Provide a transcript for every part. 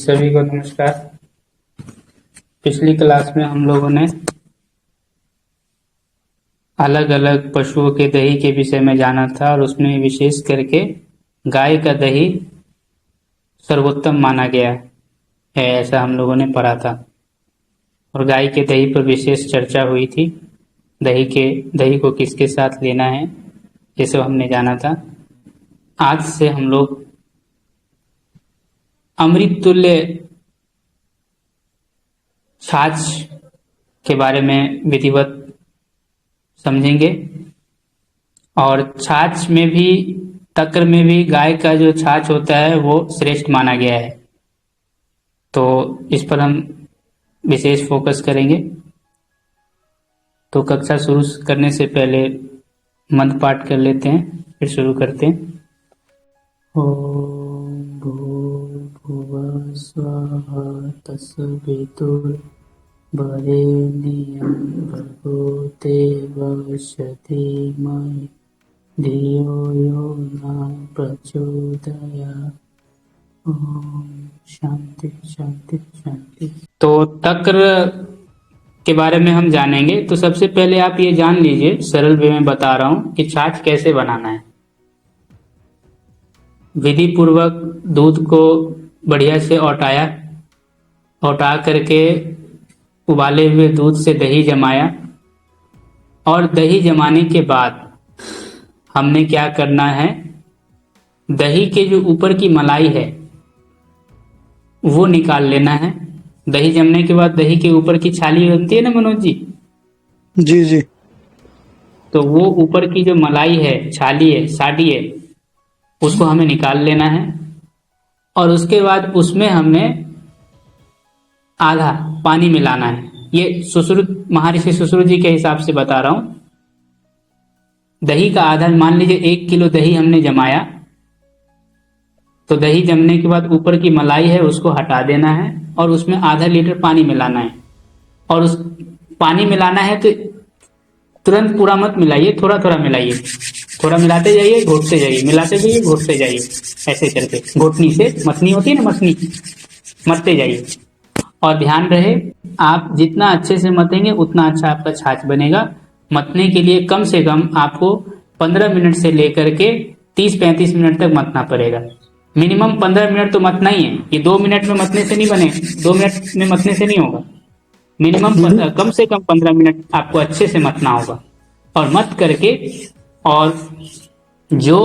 सभी को नमस्कार। पिछली क्लास में हम लोगों ने अलग अलग पशुओं के दही के विषय में जाना था और उसमें विशेष करके गाय का दही सर्वोत्तम माना गया है, ऐसा हम लोगों ने पढ़ा था। और गाय के दही पर विशेष चर्चा हुई थी। दही को किसके साथ लेना है ये सब हमने जाना था। आज से हम लोग अमृत तुल्य छाछ के बारे में विधिवत समझेंगे। और छाछ में भी, तक्र में भी गाय का जो छाछ होता है वो श्रेष्ठ माना गया है, तो इस पर हम विशेष फोकस करेंगे। तो कक्षा शुरू करने से पहले मंत्र पाठ कर लेते हैं, फिर शुरू करते हैं। ओम भूर्भुवः स्वः तत्सवितुर्वरेण्यं भर्गो देवस्य धीमहि धियो यो न प्रचोदयात्। ओम शांति शांति शांति। तो तक्र के बारे में हम जानेंगे। तो सबसे पहले आप ये जान लीजिए, सरल वे में बता रहा हूं कि छाछ कैसे बनाना है। विधि पूर्वक दूध को बढ़िया से औटा करके उबाले हुए दूध से दही जमाया। और दही जमाने के बाद हमने क्या करना है, दही के जो ऊपर की मलाई है वो निकाल लेना है। दही जमने के बाद दही के ऊपर की छाली बनती है ना मनोज जी? जी जी। तो वो ऊपर की जो मलाई है, छाली है, साडी है, उसको हमें निकाल लेना है। और उसके बाद उसमें हमें आधा पानी मिलाना है। ये महर्षि सुश्रुत जी के हिसाब से बता रहा हूं। दही का आधा, मान लीजिए 1 किलो दही हमने जमाया, तो दही जमने के बाद ऊपर की मलाई है उसको हटा देना है और उसमें आधा लीटर पानी मिलाना है। और उस पानी मिलाना है तो तुरंत पूरा मत मिलाइए, थोड़ा थोड़ा मिलाइए। थोड़ा मिलाते जाइए, घोटते जाइए, मिलाते जाइए, घोटते जाइए, ऐसे करके घोटनी से, मथनी होती है ना, मथनी, मथते जाइए। और ध्यान रहे, आप जितना अच्छे से मथेंगे उतना अच्छा आपका छाछ बनेगा। मथने के लिए कम से कम आपको 15 मिनट से लेकर के 30-35 मिनट तक मथना पड़ेगा। मिनिमम 15 मिनट तो मथना ही है। ये 2 मिनट में मथने से नहीं बने, 2 मिनट में मथने से नहीं होगा। मिनिमम कम से कम 15 मिनट आपको अच्छे से मथना होगा। और मथ करके, और जो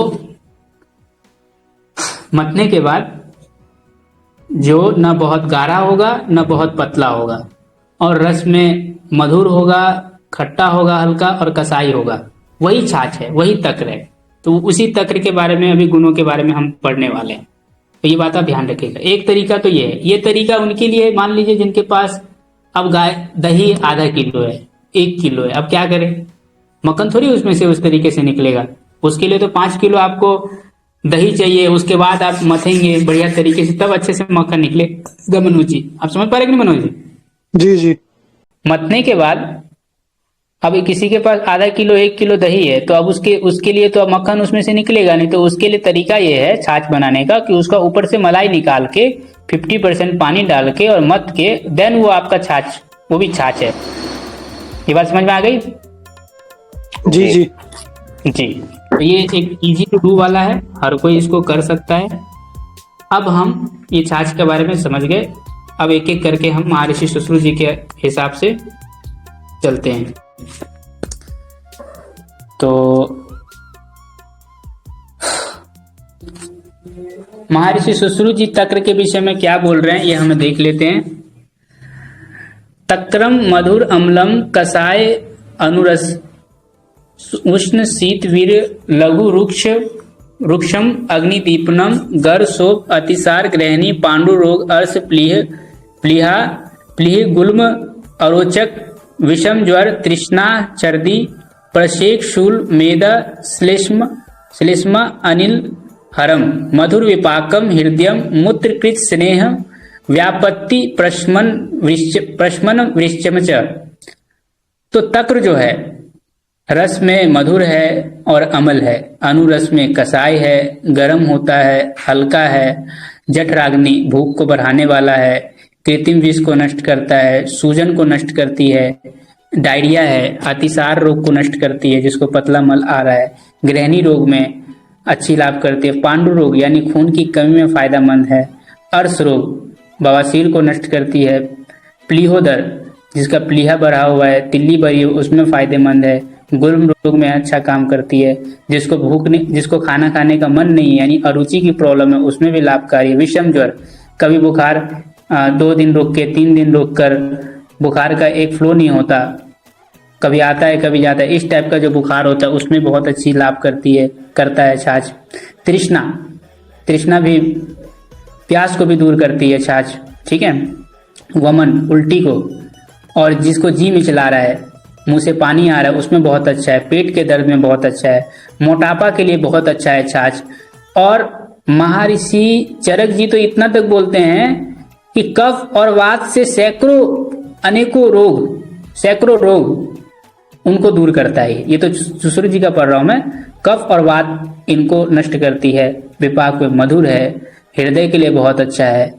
मथने के बाद जो न बहुत गाढ़ा होगा न बहुत पतला होगा, और रस में मधुर होगा, खट्टा होगा हल्का, और कसाई होगा, वही छाछ है, वही तक्र है। तो उसी तक्र के बारे में, अभी गुणों के बारे में हम पढ़ने वाले हैं। तो ये बात आप ध्यान रखिएगा। एक तरीका तो ये है। ये तरीका उनके लिए, मान लीजिए जिनके पास अब गाय दही आधा किलो है, 1 किलो है, अब क्या करें? मक्खन थोड़ी उसमें से उस तरीके से निकलेगा। उसके लिए तो 5 किलो आपको दही चाहिए। उसके बाद आप मथेंगे बढ़िया तरीके से, तब अच्छे से मक्खन निकलेगा। मनोज जी, आप समझ पा रहे कि नहीं मनोज जी? जी जी। मथने के बाद अब किसी के पास आधा किलो 1 किलो दही है, तो अब उसके लिए तो अब मक्खन उसमें से निकलेगा नहीं। तो उसके लिए तरीका ये है छाछ बनाने का कि उसका ऊपर से मलाई निकाल के 50% पानी डाल के और मथ के, देन वो आपका छाछ, वो भी छाछ है। ये बात समझ में आ गई? जी जी जी। तो ये एक इजी टू डू वाला है, हर कोई इसको कर सकता है। अब हम ये छाछ के बारे में समझ गए। अब एक एक करके हम महर्षि सुश्रुत जी के हिसाब से चलते हैं। तो महर्षि सुश्रुत जी तक्र के विषय में क्या बोल रहे हैं ये हमें देख लेते हैं। तक्रम मधुर अम्लम कसाय अनुरस उष्ण शीत वीर लघु रुक्षम अग्निदीपनम गर शोभ अतिसार ग्रहणी पांडु रोग अर्श प्लीहा गुल्म अरोचक विषम ज्वर तृष्णा चर्दी प्रशेक शूल मेदा श्लेष्म अनिल हरम मधुर विपाकम हृदयम मूत्रकृत स्नेह व्यापत्ति प्रश्मन वृश्चम च। तो तक्र जो है रस में मधुर है और अमल है, अनुरस में कसाय है, गर्म होता है, हल्का है, जठराग्नि भूख को बढ़ाने वाला है, कृत्रिम विष को नष्ट करता है, सूजन को नष्ट करती है, डायरिया है, अतिसार रोग को नष्ट करती है जिसको पतला मल आ रहा है, गृहिणी रोग में अच्छी लाभ करती है, पांडु रोग यानी खून की कमी में फायदेमंद है, अर्श रोग बवासीर को नष्ट करती है, प्लीहोदर जिसका प्लीहा बढ़ा हुआ है, तिल्ली बढ़ी है उसमें फायदेमंद है, गुर्म रोग में अच्छा काम करती है, जिसको खाना खाने का मन नहीं यानी अरुचि की प्रॉब्लम है उसमें भी लाभकारी है, विषम ज्वर कभी बुखार 2 दिन रोक के 3 दिन रोक कर बुखार का एक फ्लो नहीं होता, कभी आता है कभी जाता है, इस टाइप का जो बुखार होता है उसमें बहुत अच्छी लाभ करता है छाछ। तृष्णा तृष्णा भी प्यास को भी दूर करती है छाछ, ठीक है। वमन उल्टी को, और जिसको जी मिचला रहा है, मुंह से पानी आ रहा है उसमें बहुत अच्छा है, पेट के दर्द में बहुत अच्छा है, मोटापा के लिए बहुत अच्छा है छाछ। और महर्षि चरक जी तो इतना तक बोलते हैं कि कफ और वात से सैकड़ों रोग उनको दूर करता है। ये तो सुश्रुत जी का पढ़ रहा हूं मैं। कफ और वात इनको नष्ट करती है, विपाक में मधुर है, हृदय के लिए बहुत अच्छा है,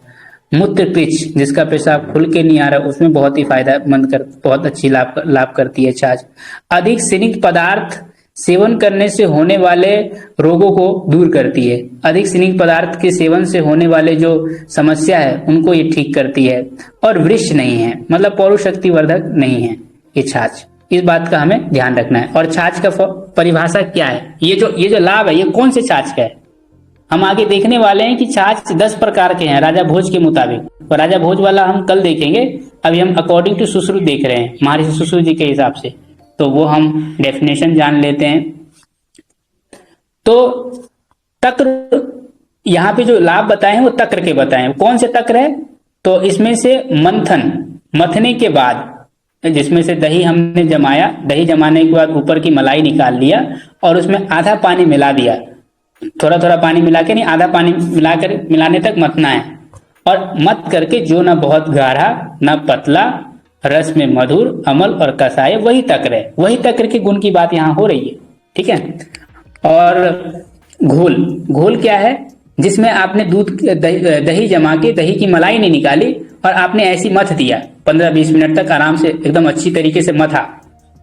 मूत्र पिच जिसका पेशाब खुल के नहीं आ रहा उसमें बहुत ही बहुत अच्छी लाभ करती है छाछ। अधिक स्निग्ध पदार्थ सेवन करने से होने वाले रोगों को दूर करती है, अधिक स्निग्ध पदार्थ के सेवन से होने वाले जो समस्या है उनको ये ठीक करती है। और वृक्ष नहीं है, मतलब पौरुष शक्ति वर्धक नहीं है ये छाछ, इस बात का हमें ध्यान रखना है। और छाछ का परिभाषा क्या है, ये जो लाभ है ये कौन से छाछ का है, हम आगे देखने वाले हैं कि छाछ 10 प्रकार के हैं राजा भोज के मुताबिक, और राजा भोज वाला हम कल देखेंगे। अभी हम अकॉर्डिंग टू सुश्रुत देख रहे हैं, महर्षि सुश्रुत जी के हिसाब से, तो वो हम डेफिनेशन जान लेते हैं। तो तक्र, यहाँ पे जो लाभ बताए हैं वो तक्र के बताए हैं। कौन से तक्र है, तो इसमें से मथने के बाद, जिसमें से दही हमने जमाया, दही जमाने के बाद ऊपर की मलाई निकाल लिया और उसमें आधा पानी मिला दिया, थोड़ा थोड़ा पानी मिला के नहीं, आधा पानी मिलाने तक मथना है। और मत करके जो ना बहुत गाढ़ा ना पतला, रस में मधुर, अमल और कसाय, वही तक्र है। वही तक्र के गुण की बात यहाँ हो रही है, ठीक है। और घोल क्या है, जिसमें आपने दही जमा के दही की मलाई नहीं निकाली और आपने ऐसी मथ दिया 15-20 मिनट तक आराम से एकदम अच्छी तरीके से मथा,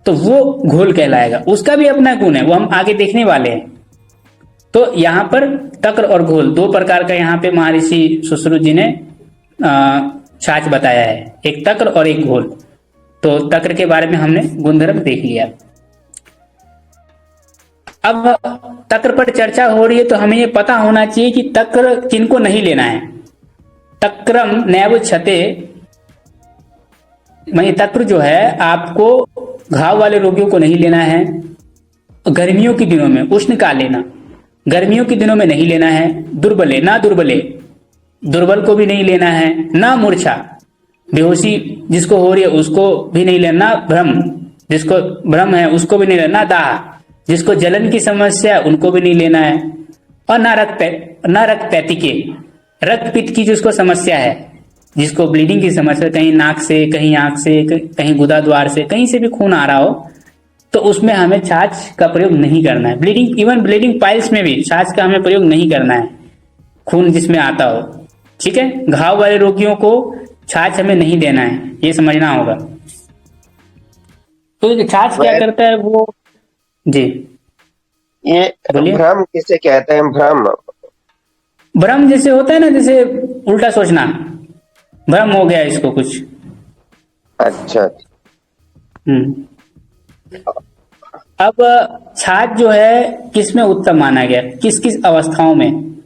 तो वो घोल कहलाएगा। उसका भी अपना गुण है, वो हम आगे देखने वाले हैं। तो यहाँ पर तक्र और घोल 2 प्रकार का यहाँ पे महर्षि सुश्रुत जी ने छाछ बताया है, एक तक्र और एक घोल। तो तक्र के बारे में हमने गुणधर्म देख लिया। अब तक्र पर चर्चा हो रही है तो हमें ये पता होना चाहिए कि तक्र किनको नहीं लेना है। तक्रम नैव क्षते, मानी तक्र जो है आपको घाव वाले रोगियों को नहीं लेना है, गर्मियों के दिनों में उष्णकालीन, गर्मियों के दिनों में नहीं लेना है, दुर्बल को भी नहीं लेना है, ना मूर्छा बेहोशी जिसको हो रही है उसको भी नहीं लेना, भ्रम जिसको भ्रम है उसको भी नहीं लेना, ना दाह जिसको जलन की समस्या है उनको भी नहीं लेना है, और ना रक्तपैतिके रक्त पित्त की जिसको समस्या है, जिसको ब्लीडिंग की समस्या, कहीं नाक से, कहीं आंख से, कहीं गुदा द्वार से, कहीं से भी खून आ रहा हो, तो उसमें हमें छाछ का प्रयोग नहीं करना है। ब्लीडिंग पाइल्स में भी छाछ का हमें प्रयोग नहीं करना है, खून जिसमें आता हो, ठीक है। घाव वाले रोगियों को छाछ हमें नहीं देना है, ये समझना होगा। तो छाछ क्या करता है वो, जी ये भ्रम किसे कहते हैं? भ्रम जैसे होता है ना, जैसे उल्टा सोचना, भ्रम हो गया इसको कुछ। अच्छा। अब छाछ जो है किसमें उत्तम माना गया, किस किस अवस्थाओं में?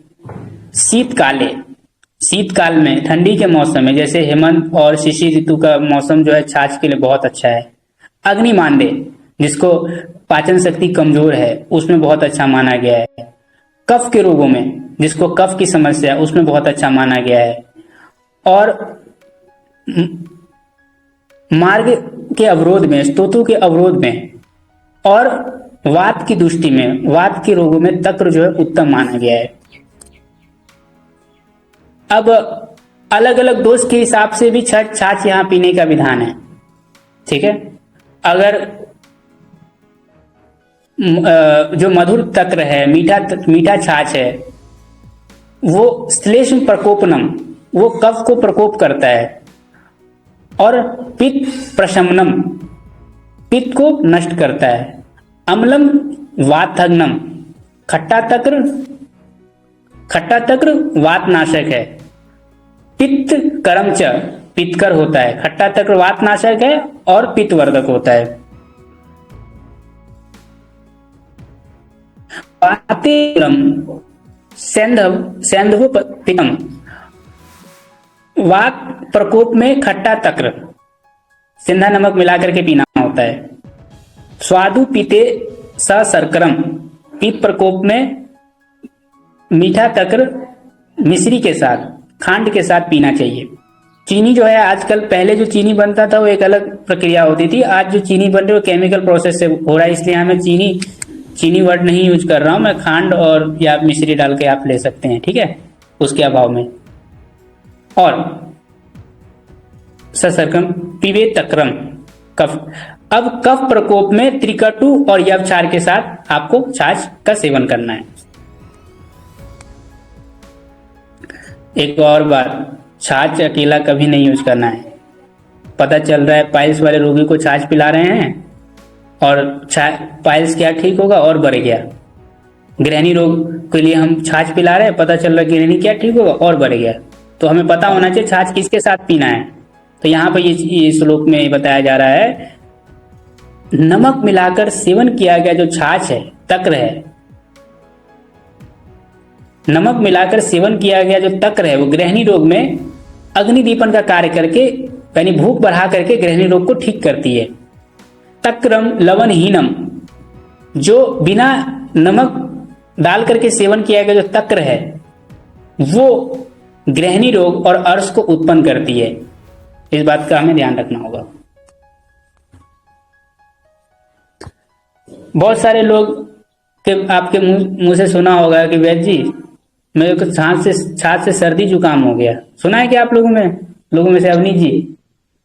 शीतकाल में, ठंडी के मौसम में, जैसे हेमंत और शिशिर ऋतु का मौसम जो है छाछ के लिए बहुत अच्छा है। अग्निमांदे जिसको पाचन शक्ति कमजोर है उसमें बहुत अच्छा माना गया है। कफ के रोगों में, जिसको कफ की समस्या है उसमें बहुत अच्छा माना गया है। और मार्ग के अवरोध में, स्तोत्रों के अवरोध में, और वात की दृष्टि में, वात के रोगों में तक्र जो है उत्तम माना गया है। अब अलग अलग दोष के हिसाब से भी छाछ यहाँ पीने का विधान है, ठीक है। अगर जो मधुर तक्र है, मीठा छाछ है, वो श्लेष्म प्रकोपनम, वो कफ को प्रकोप करता है, और पित्त प्रशमनम, पित्त को नष्ट करता है। अम्लम वातघ्नम, खट्टा तक्र वातनाशक है। पित्त करम च, पित्तकर होता है। खट्टा तक्र वातनाशक है और पित्तवर्धक होता है। वातेरम सैंधव पित्तम, वात प्रकोप में खट्टा तक्र सिंधा नमक मिलाकर के पीना होता है। स्वादु पीते सर्करम, पित्त प्रकोप में मीठा तक्र मिश्री के साथ, खांड के साथ पीना चाहिए। चीनी जो है आजकल, पहले जो चीनी बनता था वो एक अलग प्रक्रिया होती थी, आज जो चीनी बन रही है वो केमिकल प्रोसेस से हो रहा है, इसलिए हमें चीनी वर्ड नहीं यूज कर रहा हूं मैं, खांड और या मिश्री डाल के आप ले सकते हैं, ठीक है, उसके अभाव में। और ससर्कम पिबे तक्रम, कफ। अब कफ प्रकोप में त्रिकटु और यवक्षार के साथ आपको छाछ का सेवन करना है। एक और बात, छाछ अकेला कभी नहीं यूज करना है। पता चल रहा है पाइल्स वाले रोगी को छाछ पिला रहे हैं और पाइल्स क्या ठीक होगा और बढ़ गया। गृहिणी रोग के लिए हम छाछ पिला रहे हैं, पता चल रहा है गृहिणी क्या ठीक होगा और बढ़ गया। तो हमें पता होना चाहिए छाछ किसके साथ पीना है। तो यहाँ पर ये श्लोक में बताया जा रहा है, नमक मिलाकर सेवन किया गया जो छाछ है, तक्र है, नमक मिलाकर सेवन किया गया जो तक्र है, वो गृहिणी रोग में अग्निदीपन का कार्य करके, यानी भूख बढ़ा करके गृहिणी रोग को ठीक करती है। तक्रम लवणहीनम, जो बिना नमक डाल करके सेवन किया गया जो तक्र है, वो गृहिणी रोग और अर्श को उत्पन्न करती है। इस बात का हमें ध्यान रखना होगा। बहुत सारे लोग के आपके मुंह से सुना होगा कि वैद्य जी मेरे को छाछ से सर्दी जुकाम हो गया। सुना है क्या आप लोगों में से अवनीत जी?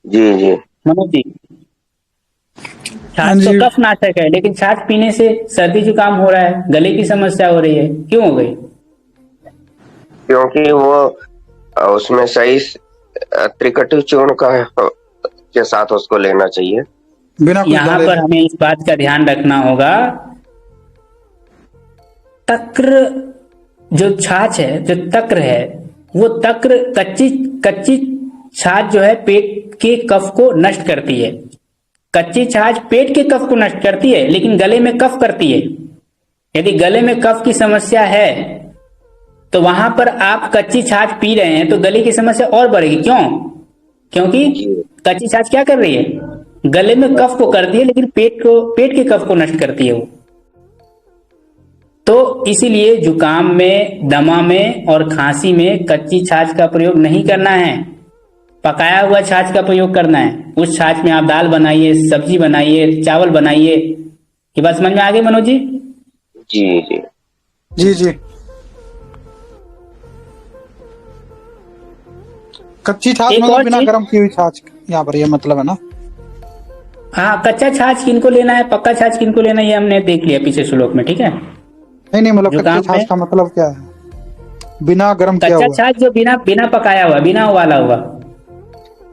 जी मनोज जी, छाछ तो कफ नाशक है, लेकिन छाछ पीने से सर्दी जुकाम हो रहा है, गले की समस्या हो रही है, क्यों हो गई? क्योंकि वो उसमें सही त्रिकटु चूर्ण के साथ उसको लेना चाहिए। यहाँ पर हमें इस बात का ध्यान रखना होगा, तक्र जो छाछ है, जो तक्र है, वो तक्र कच्ची छाछ जो है पेट के कफ को नष्ट करती है। कच्ची छाछ पेट के कफ को नष्ट करती है, लेकिन गले में कफ करती है। यदि गले में कफ की समस्या है तो वहां पर आप कच्ची छाछ पी रहे हैं तो गले की समस्या और बढ़ेगी। क्यों? क्योंकि कच्ची छाछ क्या कर रही है? गले में कफ को करती है, लेकिन पेट के कफ को नष्ट करती है वो। तो इसीलिए जुकाम में, दमा में और खांसी में कच्ची छाछ का प्रयोग नहीं करना है, पकाया हुआ छाछ का प्रयोग करना है। उस छाछ में आप दाल बनाइए, सब्जी बनाइए, चावल बनाइए। ये बात समझ में आ गई मनोज जी? जी। कच्ची छाछ मतलब बिना गर्म की हुई छाछ, यहाँ पर ये मतलब है ना? हाँ, कच्चा छाछ किनको लेना है, पक्का छाछ किनको लेना है, ये हमने देख लिया पीछे श्लोक में, ठीक है? नहीं मतलब कच्चे छाछ का मतलब क्या है? बिना गर्म किया हुआ, कच्चा छाछ जो बिना पकाया हुआ, बिना उबाला हुआ।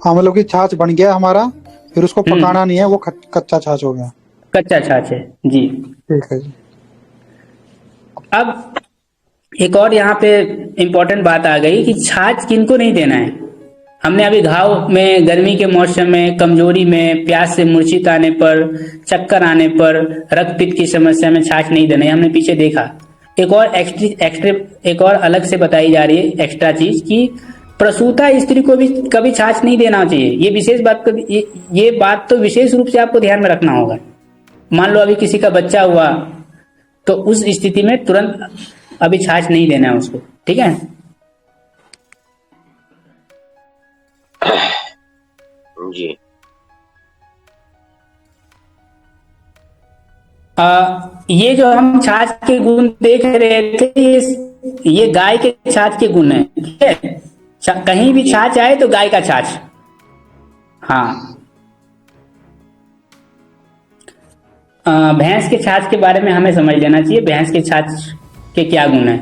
हाँ, मतलब कि छाछ बन गया हमारा, फिर उसको पकाना नहीं है, वो कच्चा छाछ हो गया। कच्चा छाछ है जी, ठीक है जी। अब एक और यहाँ पे इम्पोर्टेंट बात आ गई कि छाछ किनको नहीं देना है। हमने अभी घाव में, गर्मी के मौसम में, कमजोरी में, प्यास से मूर्छित आने पर, चक्कर आने पर, रक्त पित्त की समस्या में छाछ नहीं देना है, हमने पीछे देखा। एक और अलग से बताई जा रही है एक्स्ट्रा चीज कि प्रसूता स्त्री को भी कभी छाछ नहीं देना चाहिए। ये बात तो विशेष रूप से आपको ध्यान में रखना होगा। मान लो अभी किसी का बच्चा हुआ तो उस स्थिति में तुरंत अभी छाछ नहीं देना है उसको, ठीक है? जी। ये जो हम छाछ के गुण देख रहे थे, ये गाय के छाछ के गुण है, ठीक है? कहीं भी छाछ आए तो गाय का छाछ। हाँ, भैंस के छाछ के बारे में हमें समझ लेना चाहिए, भैंस के छाछ के क्या गुण है।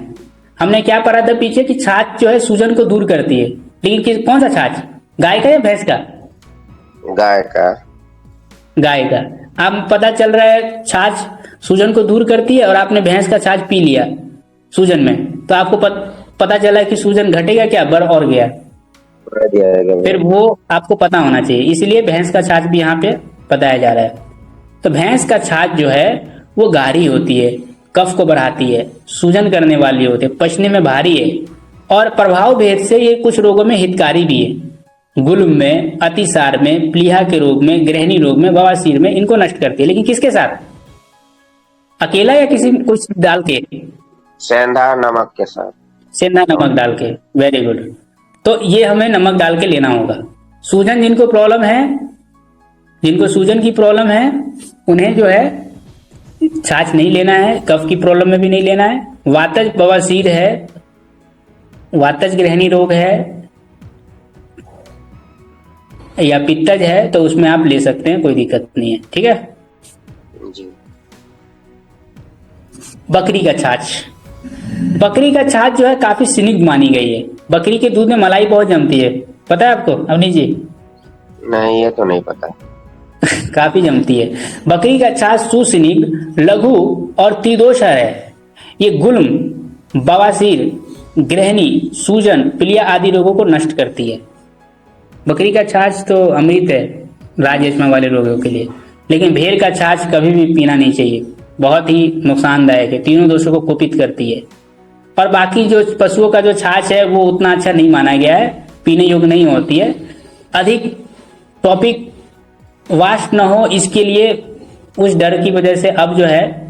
हमने क्या पढ़ा था पीछे कि छाछ जो है सूजन को दूर करती है, लेकिन कौन सा छाछ, गाय का या भैंस का? गाय का। गाय का। अब पता चल रहा है छाछ सूजन को दूर करती है और आपने भैंस का छाछ पी लिया सूजन में, तो आपको पता चला कि सूजन घटेगा क्या, बढ़ और गया, फिर वो आपको पता होना चाहिए, इसलिए भैंस का छाछ भी यहाँ पे बताया जा रहा है। तो भैंस का छाछ जो है वो गाढ़ी होती है, कफ को बढ़ाती है, सूजन करने वाली होती है, पचने में भारी है और प्रभाव भेद से ये कुछ रोगों में हितकारी भी है। गुल्म में, अतिसार में, प्लीहा के रोग में, गृहिणी रोग में, बवासीर में इनको नष्ट करती है। लेकिन किसके साथ, अकेला या किसी कुछ डाल के? सेंधा नमक के साथ। सेंधा नमक डाल के, वेरी गुड। तो ये हमें नमक डाल के लेना होगा। सूजन जिनको प्रॉब्लम है, जिनको सूजन की प्रॉब्लम है उन्हें जो है छाछ नहीं लेना है, कफ की प्रॉब्लम में भी नहीं लेना है। वातज बवासीर है, वातज गृहिणी रोग है या पित्तज है तो उसमें आप ले सकते हैं, कोई दिक्कत नहीं है, ठीक है। जी। बकरी का छाछ, बकरी का छाछ जो है काफी सिनिक मानी गई है। बकरी के दूध में मलाई बहुत जमती है, पता है आपको अवनीश जी? नहीं, ये तो नहीं पता। काफी जमती है। बकरी का छाछ सुसिनिक, लघु और त्रिदोषा है। ये गुल्म, बवासीर, गृहिणी, सूजन, प्लीहा आदि रोगों को नष्ट करती है। बकरी का छाछ तो अमृत है राजमा वाले रोगों के लिए, लेकिन भेड़ का छाछ कभी भी पीना नहीं चाहिए, बहुत ही नुकसानदायक है, तीनों दोषों को कुपित करती है। और बाकी जो पशुओं का जो छाछ है वो उतना अच्छा नहीं माना गया है, पीने योग्य नहीं होती है। अधिक टॉपिक वास्ट न हो इसके लिए, उस डर की वजह से अब जो है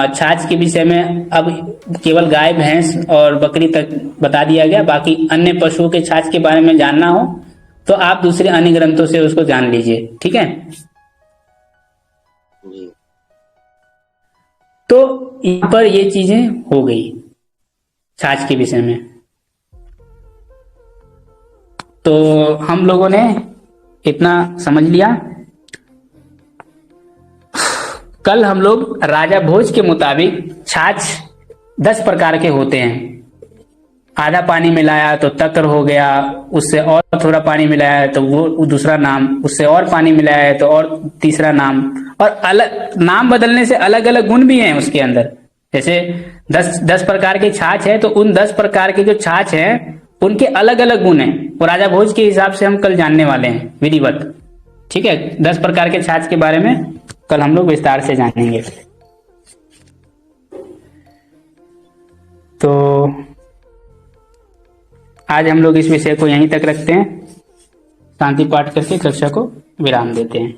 छाछ के विषय में अब केवल गाय, भैंस और बकरी तक बता दिया गया। बाकी अन्य पशुओं के छाछ के बारे में जानना हो तो आप दूसरे अन्य ग्रंथों से उसको जान लीजिए, ठीक है। जी। तो यहाँ पर ये चीजें हो गई छाछ के विषय में। तो हम लोगों ने इतना समझ लिया। कल हम लोग राजा भोज के मुताबिक छाछ 10 प्रकार के होते हैं। आधा पानी मिलाया तो तक्र हो गया, उससे और थोड़ा पानी मिलाया तो वो दूसरा नाम, उससे और पानी मिलाया तो और तीसरा नाम, और अलग नाम बदलने से अलग अलग गुण भी हैं उसके अंदर। जैसे 10 प्रकार के छाछ है तो उन 10 प्रकार के जो छाछ है उनके अलग अलग गुण हैं, वो राजा भोज के हिसाब से हम कल जानने वाले हैं विधिवत, ठीक है। 10 प्रकार के छाछ के बारे में कल हम लोग विस्तार से जानेंगे। तो आज हम लोग इस विषय को यहीं तक रखते हैं, शांति पाठ करके कक्षा को विराम देते हैं।